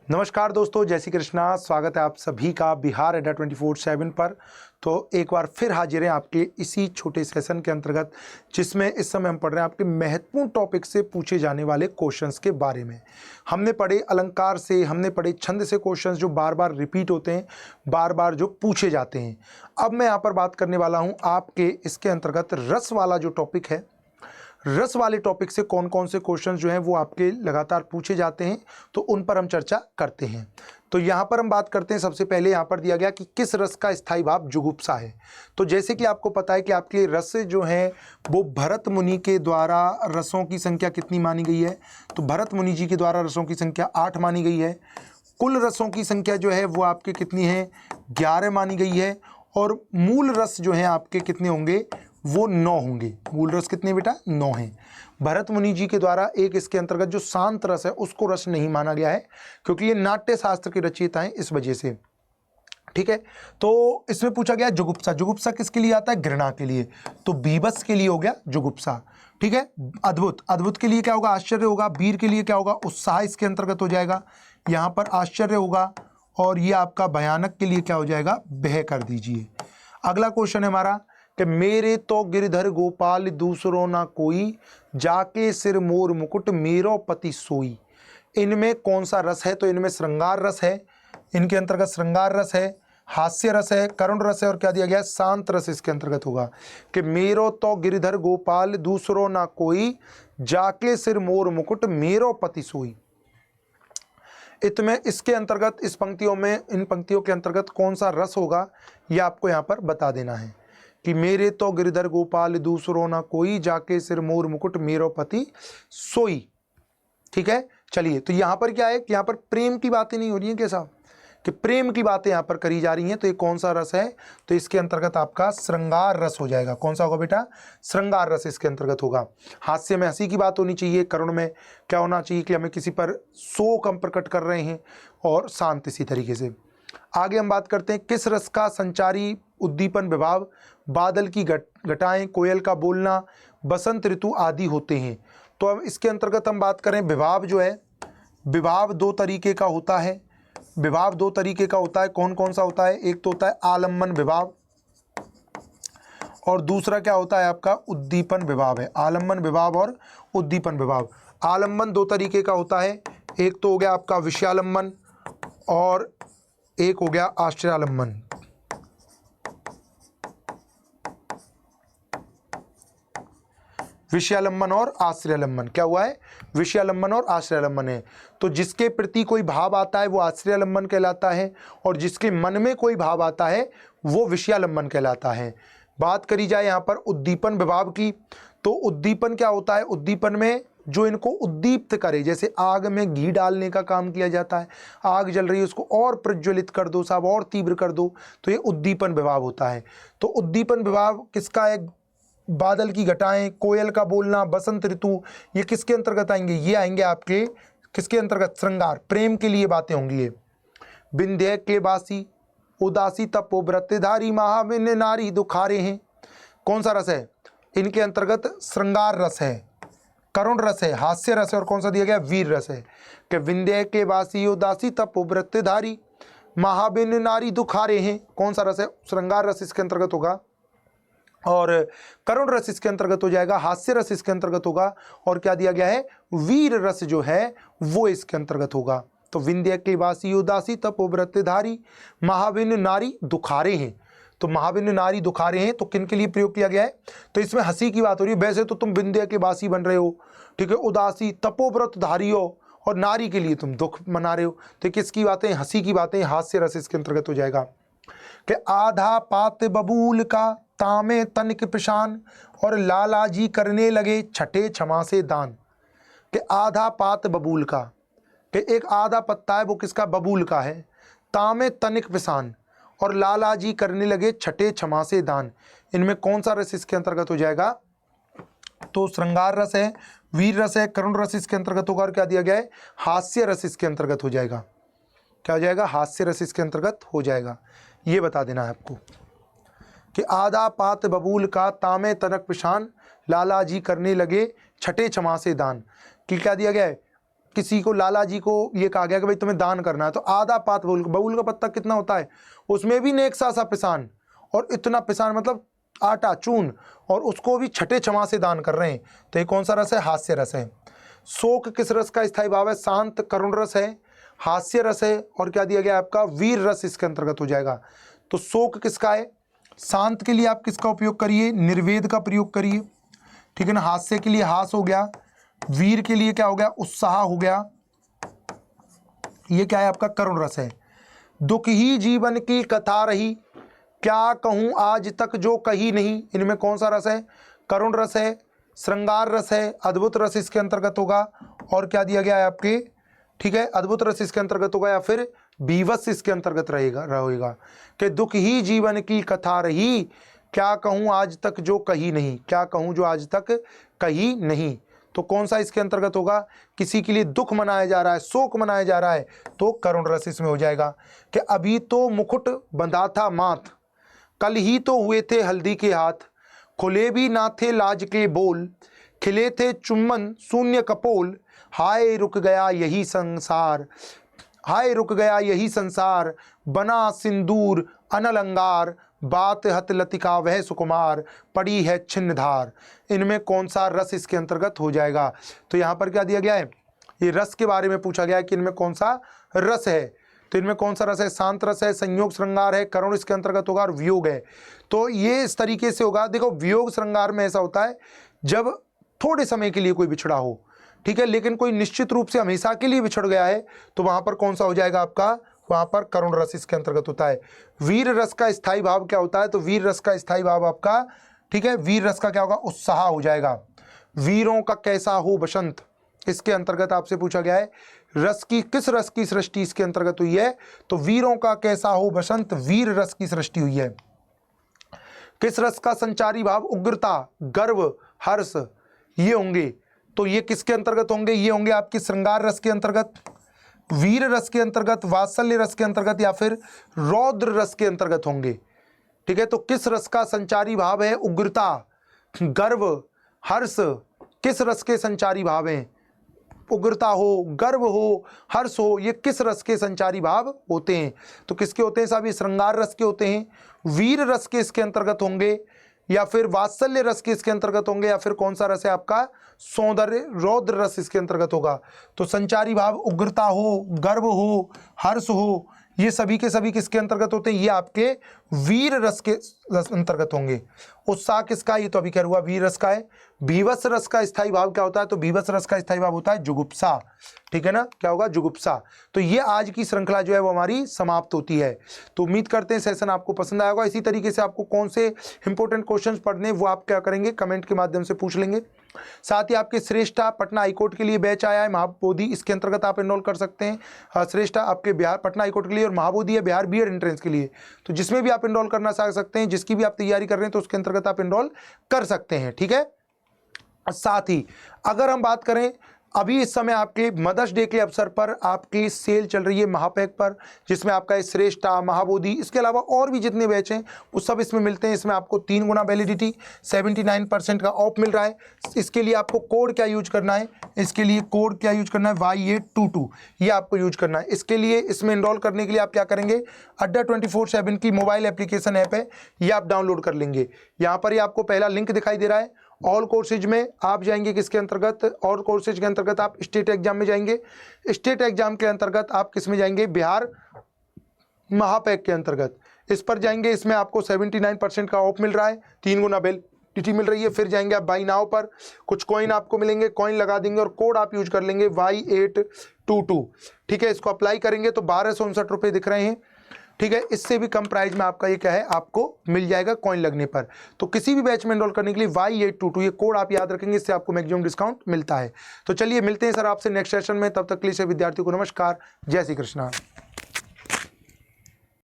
नमस्कार दोस्तों, जय श्री कृष्णा। स्वागत है आप सभी का बिहार अड्डा 24/7 पर। तो एक बार फिर हाजिर हैं आपके इसी छोटे सेशन के अंतर्गत, जिसमें इस समय हम पढ़ रहे हैं आपके महत्वपूर्ण टॉपिक से पूछे जाने वाले क्वेश्चंस के बारे में। हमने पढ़े अलंकार से, हमने पढ़े छंद से क्वेश्चंस जो बार बार रिपीट होते हैं, बार बार जो पूछे जाते हैं। अब मैं यहाँ पर बात करने वाला हूँ आपके इसके अंतर्गत रस वाला जो टॉपिक है। रस वाले टॉपिक से कौन कौन से क्वेश्चंस जो हैं वो आपके लगातार पूछे जाते हैं, तो उन पर हम चर्चा करते हैं। तो यहाँ पर हम बात करते हैं, सबसे पहले यहाँ पर दिया गया कि किस रस का स्थायी भाव जुगुप्सा है। तो जैसे कि आपको पता है कि आपके रस जो हैं वो भरत मुनि के द्वारा रसों की संख्या कितनी मानी गई है, तो भरत मुनि जी के द्वारा रसों की संख्या 8 मानी गई है। कुल रसों की संख्या जो है वो आपके कितनी है, 11 मानी गई है। और मूल रस जो हैं आपके कितने होंगे, वो 9 होंगे। मूल रस कितने बेटा, 9 हैं। भरत मुनि जी के द्वारा एक इसके अंतर्गत जो शांत रस है उसको रस नहीं माना गया है, क्योंकि ये नाट्य शास्त्र के रचयिता हैं, इस वजह से। ठीक है, तो इसमें पूछा गया जुगुप्सा। जुगुप्सा किसके लिए आता है, घृणा के लिए। तो बीभत्स के लिए हो गया जुगुप्सा। ठीक है, अद्भुत, अद्भुत के लिए क्या होगा, आश्चर्य होगा। वीर के लिए क्या होगा, उत्साह इसके अंतर्गत हो जाएगा। यहाँ पर आश्चर्य होगा। और ये आपका भयानक के लिए क्या हो जाएगा, भय कर दीजिए। अगला क्वेश्चन है हमारा कि मेरे तो गिरधर गोपाल दूसरो ना कोई, जाके सिर मोर मुकुट मेरो पति सोई। इनमें कौन सा रस है, तो इनमें श्रृंगार रस है। इनके अंतर्गत श्रृंगार रस है, हास्य रस है, करुण रस है, और क्या दिया गया है, शांत रस इसके अंतर्गत होगा कि मेरो तो गिरधर गोपाल दूसरो ना कोई, जाके सिर मोर मुकुट मेरो पति सोई। इतमें इसके अंतर्गत इस पंक्तियों में, इन पंक्तियों के अंतर्गत कौन सा रस होगा, ये आपको यहाँ पर बता देना है कि मेरे तो गिरधर गोपाल दूसरो ना कोई, जाके सिर मोर मुकुट मेरो पति सोई। ठीक है, चलिए। तो यहाँ पर क्या है कि यहाँ पर प्रेम की बातें नहीं हो रही हैं, कैसा कि प्रेम की बातें यहाँ पर करी जा रही हैं। तो ये कौन सा रस है, तो इसके अंतर्गत आपका श्रृंगार रस हो जाएगा। कौन सा होगा बेटा, श्रृंगार रस इसके अंतर्गत होगा। हास्य में हंसी की बात होनी चाहिए, करुण में क्या होना चाहिए कि हमें किसी पर शोक हम प्रकट कर रहे हैं, और शांत इसी तरीके से। आगे हम बात करते हैं किस रस का संचारी उद्दीपन विभाव बादल की घटाएं, कोयल का बोलना, बसंत ऋतु आदि होते हैं। तो अब इसके अंतर्गत हम बात करें, विभाव जो है, विभाव दो तरीके का होता है। विभाव दो तरीके का होता है, कौन कौन सा होता है, एक तो होता है आलम्बन विभाव, और दूसरा क्या होता है आपका उद्दीपन विभाव है। आलम्बन विभाव और उद्दीपन विभाव। आलम्बन दो तरीके का होता है, एक तो हो गया आपका विषयालंबन, और एक हो गया आश्रयालंबन। विषयालंबन और आश्रयालंबन क्या हुआ है, विषयालंबन और आश्रयालंबन है। तो जिसके प्रति कोई भाव आता है वो आश्रयालंबन कहलाता है, और जिसके मन में कोई भाव आता है वो विषयालंबन कहलाता है। बात करी जाए यहाँ पर उद्दीपन विभाव की, तो उद्दीपन क्या होता है, उद्दीपन में जो इनको उद्दीप्त करे, जैसे आग में घी डालने का काम किया जाता है। आग जल रही है, उसको और प्रज्वलित कर दो साहब, और तीव्र कर दो, तो ये उद्दीपन विभाव होता है। तो उद्दीपन विभाव किसका है, बादल की घटाएं, कोयल का बोलना, बसंत ऋतु, ये किसके अंतर्गत आएंगे, ये आएंगे आपके किसके अंतर्गत, श्रृंगार, प्रेम के लिए बातें होंगी ये। विंध्य के बासी उदासी तपो व्रतधारी, महाविन्य नारी दुखारे हैं। कौन सा रस है, इनके अंतर्गत श्रृंगार रस है, करुण रस है, हास्य रस है, और कौन सा दिया गया, वीर रस है कि विंध्य के वासी उदासी तपो व्रतधारी, महाविन्य नारी दुखारे हैं। कौन सा रस है, श्रृंगार रस इसके अंतर्गत होगा, और करुण रस इसके अंतर्गत हो जाएगा, हास्य रस इसके अंतर्गत होगा, और क्या दिया गया है, वीर रस जो है वो इसके अंतर्गत होगा। तो विंध्य के वासी उदासी तपो व्रतधारी, महाविन्य नारी दुखारे हैं। तो महाविन्य नारी दुखारे हैं, तो किन के लिए प्रयोग किया गया है, तो इसमें हंसी की बात हो रही है। वैसे तो तुम विंध्य के वासी बन रहे हो, ठीक है, उदासी तपोव्रतधारी हो, और नारी के लिए तुम दुख मना रहे हो, तो किसकी बातें, हंसी की बातें, हास्य रस इसके अंतर्गत हो जाएगा कि आधा पात बबूल का तामे तनिक पिशान, और लालाजी करने लगे छठे क्षमा से दान। कि आधा पात बबूल का, कि एक आधा पत्ता है वो किसका, बबूल का है, तामे तनिक पिशान, और लालाजी करने लगे छठे क्षमा से दान। इनमें कौन सा रस इसके अंतर्गत हो जाएगा, तो श्रृंगार रस है, वीर रस है, करुण रस इसके अंतर्गत होगा, और क्या दिया गया है, हास्य रस इसके अंतर्गत हो जाएगा। क्या हो जाएगा, हास्य रस इसके अंतर्गत हो जाएगा। ये बता देना है आपको कि आधा पात बबूल का तामे तनक पिशान, लालाजी करने लगे छठे क्षमा से दान। कि क्या दिया गया है, किसी को लाला जी को ये कहा गया कि भाई तुम्हें दान करना है, तो आधा पात बबूल का पत्ता कितना होता है, उसमें भी नेक सा पिसान, और इतना पिसान मतलब आटा चून, और उसको भी छठे क्षमा से दान कर रहे हैं। तो ये कौन सा रस है? हास्य रस है। शोक किस रस का स्थायी भाव है? शांत करुण रस है, हास्य रस है, और क्या दिया गया आपका? वीर रस इसके अंतर्गत हो जाएगा। तो शोक किसका है? शांत के लिए आप किसका उपयोग करिए? निर्वेद का प्रयोग करिए, ठीक है ना। हास्य के लिए हास हो गया, वीर के लिए क्या हो गया? उत्साह हो गया। ये क्या है आपका? करुण रस है। दुख ही जीवन की कथा रही, क्या कहूँ आज तक जो कही नहीं, इनमें कौन सा रस है? करुण रस है, श्रृंगार रस है, अद्भुत रस इसके अंतर्गत होगा, और क्या दिया गया है आपके? ठीक है, अद्भुत रस इसके अंतर्गत होगा, या फिर बीभत्स इसके अंतर्गत रहेगा कि दुख ही जीवन की कथा रही, क्या कहूँ आज तक जो कही नहीं, क्या कहूँ जो आज तक कही नहीं। तो कौन सा इसके अंतर्गत होगा? किसी के लिए दुख मनाया जा रहा है, शोक मनाया जा रहा है, तो करुण रस इसमें हो जाएगा। कि अभी तो मुकुट बंधा था माथ, कल ही तो हुए थे हल्दी के हाथ, खुले भी ना थे लाज के बोल, खिले थे चुम्बन शून्य कपोल, हाय रुक गया यही संसार, हाय रुक गया यही संसार, बना सिंदूर अनलंगार, बात हत लतिका वह सुकुमार, पड़ी है छिन्न धार। इनमें कौन सा रस इसके अंतर्गत हो जाएगा? तो यहाँ पर क्या दिया गया है? ये रस के बारे में पूछा गया है कि इनमें कौन सा रस है। तो इनमें कौन सा रस है? शांत रस है, संयोग श्रृंगार है, करुण इसके अंतर्गत होगा, और वियोग है। तो ये इस तरीके से होगा। देखो, वियोग श्रृंगार में ऐसा होता है जब थोड़े समय के लिए कोई बिछड़ा हो, ठीक है, लेकिन कोई निश्चित रूप से हमेशा के लिए बिछड़ गया है, तो वहां पर कौन सा हो जाएगा आपका? वहां पर करुण रस इसके अंतर्गत होता है। वीर रस का स्थायी भाव क्या होता है? तो वीर रस का स्थायी भाव आपका, ठीक है, वीर रस का क्या होगा? उत्साह हो जाएगा। वीरों का कैसा हो बसंत, इसके अंतर्गत आपसे पूछा गया है रस की, किस रस की सृष्टि इसके अंतर्गत हुई है? तो वीरों का कैसा हो बसंत, वीर रस की सृष्टि हुई है। किस रस का संचारी भाव? उग्रता, गर्व, हर्ष, ये होंगे। तो ये किसके अंतर्गत होंगे? ये होंगे आपके श्रृंगार रस के अंतर्गत, वीर रस के अंतर्गत, वात्सल्य रस के अंतर्गत, या फिर रौद्र रस के अंतर्गत होंगे। ठीक है, तो किस रस का संचारी भाव है? उग्रता, गर्व, हर्ष, किस रस के संचारी भाव हैं? उग्रता हो, गर्व हो, हर्ष हो, ये किस रस के संचारी भाव होते हैं? तो किसके होते हैं साहब? ये श्रृंगार रस के होते हैं। वीर रस के इसके अंतर्गत होंगे, या फिर वात्सल्य रस के इसके अंतर्गत होंगे, या फिर कौन सा रस है आपका? सौंदर्य रौद्र रस इसके अंतर्गत होगा। तो संचारी भाव उग्रता हो, गर्व हो, हर्ष हो, ये सभी के सभी किसके अंतर्गत होते हैं? ये आपके वीर रस के अंतर्गत होंगे। उत्साह किसका? ये तो अभी कह हुआ वीर रस का है। बीभत्स रस का स्थायी भाव क्या होता है? तो बीभत्स रस का स्थायी भाव होता है जुगुप्सा। ठीक है ना, क्या होगा? जुगुप्सा। तो ये आज की श्रृंखला जो है वो हमारी समाप्त होती है। तो उम्मीद करते हैं सेशन आपको पसंद आया होगा। इसी तरीके से आपको कौन से इंपॉर्टेंट क्वेश्चंस पढ़ने वो आप क्या करेंगे? कमेंट के माध्यम से पूछ लेंगे। साथ ही आपके श्रेष्ठा पटना हाईकोर्ट के लिए बैच आया है महाबोधि, इसके अंतर्गत आप एनरोल कर सकते हैं। श्रेष्ठा आपके बिहार पटना हाईकोर्ट के लिए, और महाबोधि है बिहार बीएड एंट्रेंस के लिए। तो जिसमें भी आप एनरोल करना चाह सकते हैं, जिसकी भी आप तैयारी कर रहे हैं, तो उसके अंतर्गत आप एनरोल कर सकते हैं। ठीक है, साथ ही अगर हम बात करें, अभी इस समय आपके मदर्स डे के अवसर पर आपकी सेल चल रही है महापैक पर, जिसमें आपका श्रेष्ठा, महाबोधि, इसके अलावा और भी जितने बैच हैं वो सब इसमें मिलते हैं। इसमें आपको 3 गुना वैलिडिटी, 79% का ऑफ मिल रहा है। इसके लिए आपको कोड क्या यूज करना है? इसके लिए कोड क्या यूज करना है? Y822 ये आपको यूज करना है। इसके लिए, इसमें एनरोल करने के लिए आप क्या करेंगे? अड्डा 24/7 की मोबाइल एप्लीकेशन ऐप है, ये आप डाउनलोड कर लेंगे। यहाँ पर ये आपको पहला लिंक दिखाई दे रहा है। ऑल कोर्सेज में आप जाएंगे, किसके अंतर्गत? ऑल कोर्सेज के अंतर्गत आप स्टेट एग्जाम में जाएंगे। स्टेट एग्जाम के अंतर्गत आप किस में जाएंगे? बिहार महापैक के अंतर्गत इस पर जाएंगे। इसमें आपको 79% का ऑफ मिल रहा है, 3 गुना वैलिडिटी मिल रही है। फिर जाएंगे आप बाई नाउ पर, कुछ कॉइन आपको मिलेंगे, कॉइन लगा देंगे और कोड आप यूज कर लेंगे Y822। ठीक है, इसको अप्लाई करेंगे तो 1259 रुपये दिख रहे हैं। ठीक है, इससे भी कम प्राइस में आपका ये क्या है, आपको मिल जाएगा कॉइन लगने पर। तो किसी भी बैच में एनरोल करने के लिए Y822 ये कोड आप याद रखेंगे, इससे आपको मैक्सिमम डिस्काउंट मिलता है। तो चलिए मिलते हैं सर आपसे नेक्स्ट सेशन में, तब तक के लिए विद्यार्थियों को नमस्कार, जय श्री कृष्णा।